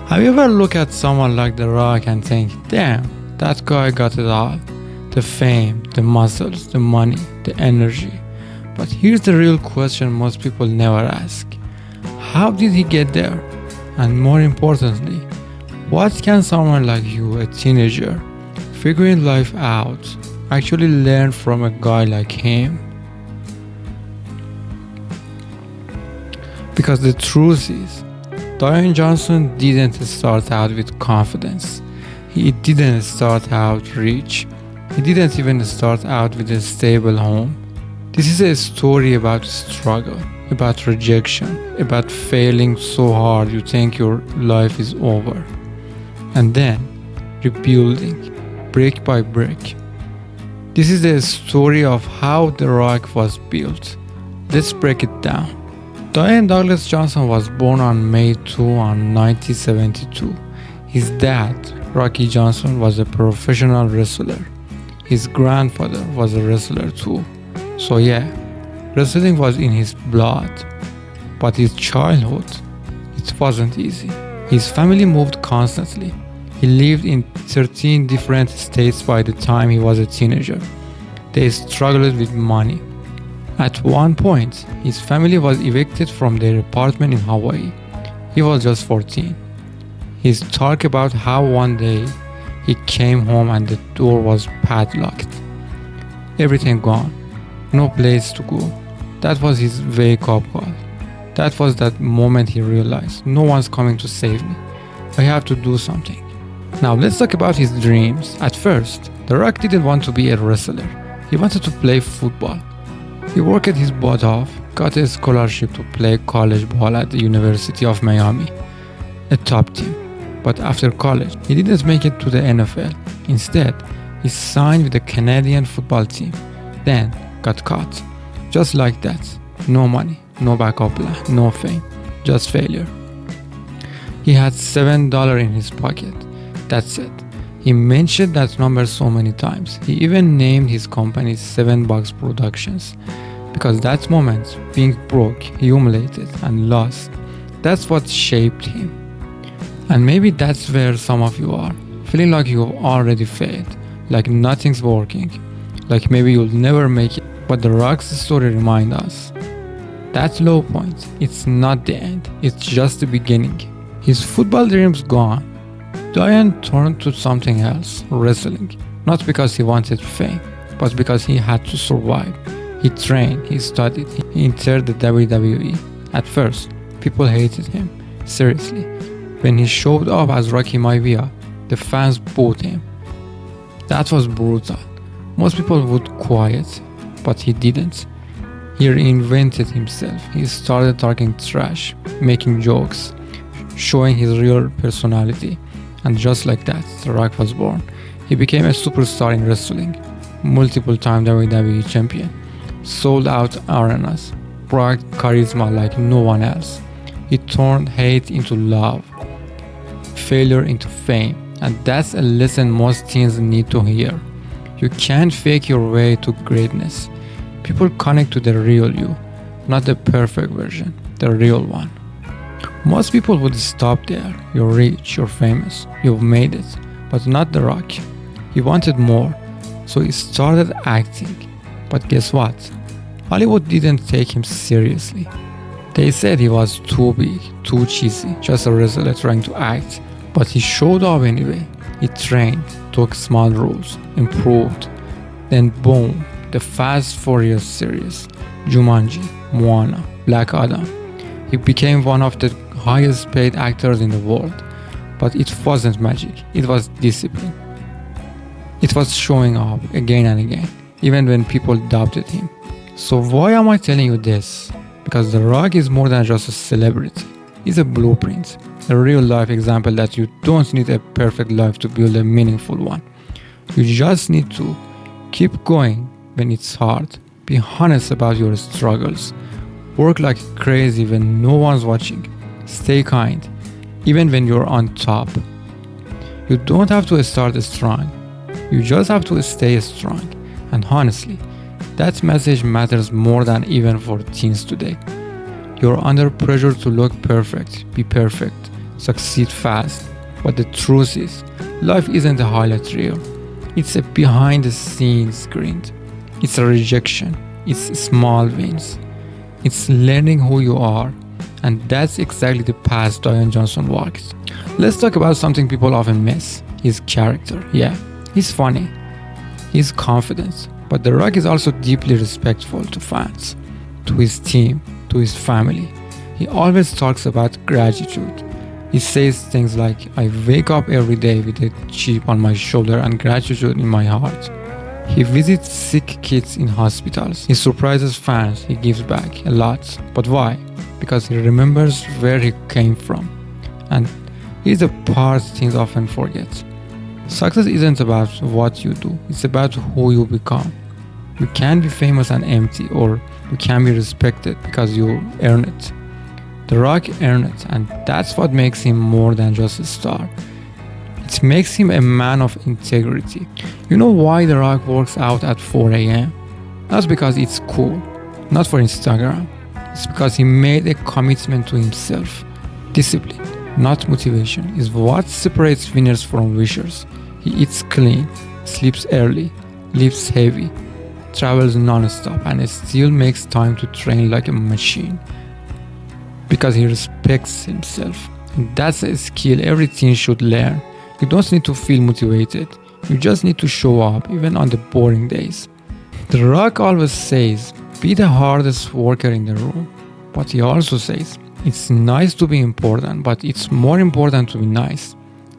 Have you ever looked at someone like The Rock and think, damn, that guy got it all? The fame, the muscles, the money, the energy. But here's the real question most people never ask. How did he get there? And more importantly, what can someone like you, a teenager, figuring life out, actually learn from a guy like him? Because the truth is, Dwayne Johnson didn't start out with confidence. He didn't start out rich. He didn't even start out with a stable home. This is a story about struggle, about rejection, about failing so hard you think your life is over. And then rebuilding, brick by brick. This is the story of how The Rock was built. Let's break it down. Dwayne Douglas Johnson was born on May 2 on 1972. His dad, Rocky Johnson, was a professional wrestler. His grandfather was a wrestler too. So yeah, wrestling was in his blood. But his childhood, it wasn't easy. His family moved constantly. He lived in 13 different states by the time he was a teenager. They struggled with money. At one point, his family was evicted from their apartment in Hawaii. He was just 14. He's talked about how one day he came home and the door was padlocked. Everything gone. No place to go. That was his wake-up call. That was that moment he realized, no one's coming to save me. I have to do something. Now let's talk about his dreams. At first, The Rock didn't want to be a wrestler. He wanted to play football. He worked his butt off, got a scholarship to play college ball at the University of Miami, a top team. But after college, he didn't make it to the NFL. Instead, he signed with the Canadian football team, then got cut. Just like that. No money, no backup plan, no fame, just failure. He had $7 in his pocket. That's it. He mentioned that number so many times. He even named his company $7 Productions. Because that moment, being broke, humiliated, and lost, that's what shaped him. And maybe that's where some of you are, feeling like you've already failed, like nothing's working, like maybe you'll never make it. But The Rock's story reminds us, that low point, it's not the end, it's just the beginning. His football dreams gone. Dwayne turned to something else, wrestling, not because he wanted fame, but because he had to survive. He trained, he studied, he entered the WWE. At first, people hated him, seriously. When he showed up as Rocky Maivia, the fans booed him. That was brutal. Most people would quiet, but he didn't. He reinvented himself. He started talking trash, making jokes, showing his real personality. And just like that, The Rock was born. He became a superstar in wrestling, multiple-time WWE champion, sold out arenas, brought charisma like no one else. He turned hate into love, failure into fame, and that's a lesson most teens need to hear. You can't fake your way to greatness. People connect to the real you, not the perfect version, the real one. Most people would stop there. You're rich, you're famous, you've made it, but not The Rock. He wanted more, so he started acting. But guess what? Hollywood didn't take him seriously. They said he was too big, too cheesy, just a wrestler trying to act. But he showed up anyway. He trained, took small roles, improved. Then boom, the Fast Furious series, Jumanji, Moana, Black Adam. He became one of the highest paid actors in the world. But it wasn't magic, it was discipline. It was showing up again and again, even when people doubted him. So why am I telling you this? Because The Rock is more than just a celebrity. He's a blueprint, a real life example that you don't need a perfect life to build a meaningful one. You just need to keep going when it's hard, be honest about your struggles, work like crazy when no one's watching, stay kind, even when you're on top. You don't have to start strong, you just have to stay strong. And honestly, that message matters more than even for teens today. You're under pressure to look perfect, be perfect, succeed fast. But the truth is, life isn't a highlight reel. It's a behind the scenes grind. It's a rejection. It's small wins. It's learning who you are. And that's exactly the path Dwayne Johnson walked. Let's talk about something people often miss. His character. Yeah, he's funny. He's confident. But The Rock is also deeply respectful to fans, to his team, to his family. He always talks about gratitude. He says things like, I wake up every day with a chip on my shoulder and gratitude in my heart. He visits sick kids in hospitals. He surprises fans. He gives back a lot. But why? Because he remembers where he came from. And here's the part things often forget. Success isn't about what you do. It's about who you become. You can be famous and empty, or you can be respected because you earn it. The Rock earned it, and that's what makes him more than just a star. It makes him a man of integrity. You know why The Rock works out at 4 a.m.? Not because it's cool, not for Instagram. It's because he made a commitment to himself. Discipline, not motivation, is what separates winners from wishers. He eats clean, sleeps early, lifts heavy, travels non-stop, and still makes time to train like a machine. Because he respects himself. And that's a skill every teen should learn. You don't need to feel motivated. You just need to show up, even on the boring days. The Rock always says, be the hardest worker in the room. But he also says, it's nice to be important, but it's more important to be nice.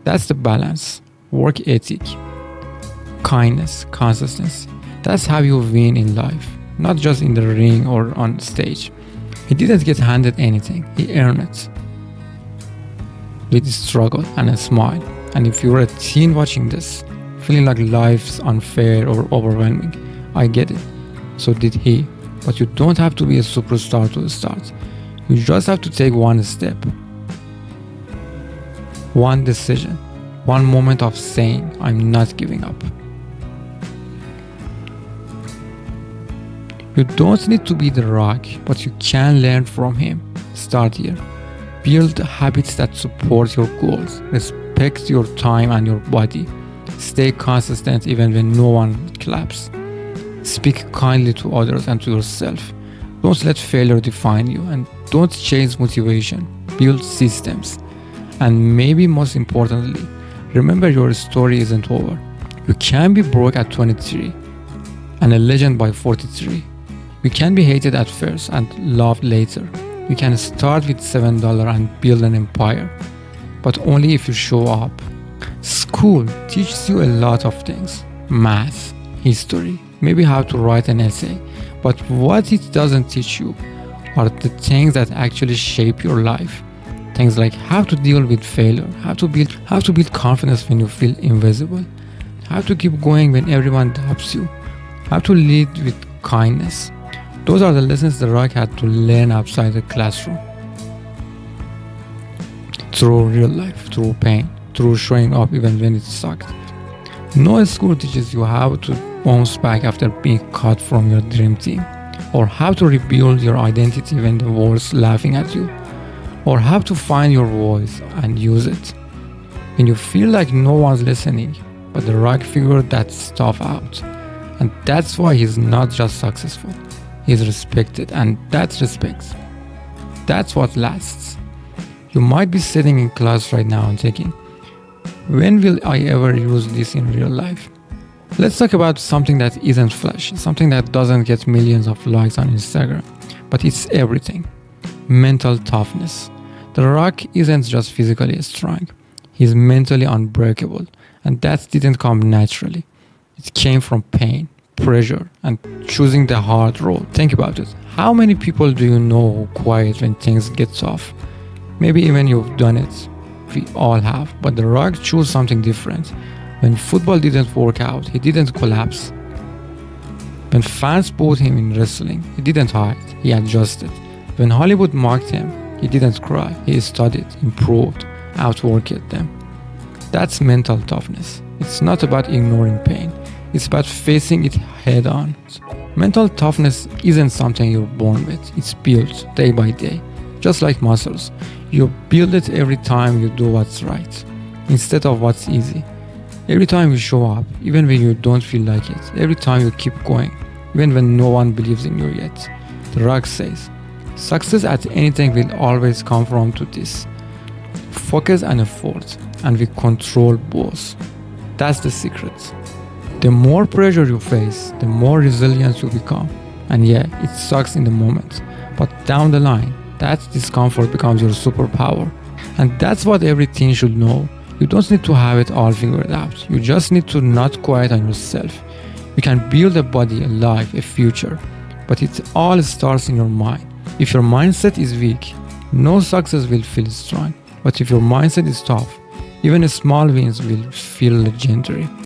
That's the balance. Work ethic, kindness, consistency. That's how you win in life, not just in the ring or on stage. He didn't get handed anything, he earned it. With struggle and a smile. And if you're a teen watching this, feeling like life's unfair or overwhelming, I get it. So did he. But you don't have to be a superstar to start. You just have to take one step. One decision. One moment of saying, I'm not giving up. You don't need to be The Rock, but you can learn from him. Start here. Build habits that support your goals. Respect your time and your body. Stay consistent even when no one claps. Speak kindly to others and to yourself. Don't let failure define you, and don't chase motivation. Build systems. And maybe most importantly, remember your story isn't over. You can be broke at 23 and a legend by 43. You can be hated at first and loved later. You can start with $7 and build an empire, but only if you show up. School teaches you a lot of things. Math, history, maybe how to write an essay. But what it doesn't teach you are the things that actually shape your life. Things like how to deal with failure, how to build confidence when you feel invisible, how to keep going when everyone doubts you, how to lead with kindness. Those are the lessons The Rock had to learn outside the classroom. Through real life, through pain, through showing up even when it sucked. No school teaches you how to bounce back after being cut from your dream team, or how to rebuild your identity when the world's laughing at you, or how to find your voice and use it when you feel like no one's listening. But The Rock figured that stuff out, and that's why he's not just successful, he's respected, and that's respect. That's what lasts. You might be sitting in class right now and thinking, when will I ever use this in real life? Let's talk about something that isn't flashy, something that doesn't get millions of likes on Instagram, but it's everything. Mental toughness. The Rock isn't just physically strong, he's mentally unbreakable, and that didn't come naturally. It came from pain, pressure, and choosing the hard road. Think about it. How many people do you know who quiet when things get tough? Maybe even you've done it. We all have, but The Rock chose something different. When football didn't work out, he didn't collapse. When fans booed him in wrestling, he didn't hide, he adjusted. When Hollywood mocked him, he didn't cry, he studied, improved, outworked them. That's mental toughness. It's not about ignoring pain, it's about facing it head on. Mental toughness isn't something you're born with, it's built day by day. just like muscles. You build it every time you do what's right, instead of what's easy. Every time you show up, even when you don't feel like it. Every time you keep going, even when no one believes in you yet. The Rock says, success at anything will always come from to this. Focus and effort, and we control both. That's the secret. The more pressure you face, the more resilient you become. And yeah, it sucks in the moment, but down the line, that discomfort becomes your superpower. And that's what every teen should know. You don't need to have it all figured out. You just need to not quiet on yourself. You can build a body, a life, a future, but it all starts in your mind. If your mindset is weak, no success will feel strong. But if your mindset is tough, even small wins will feel legendary.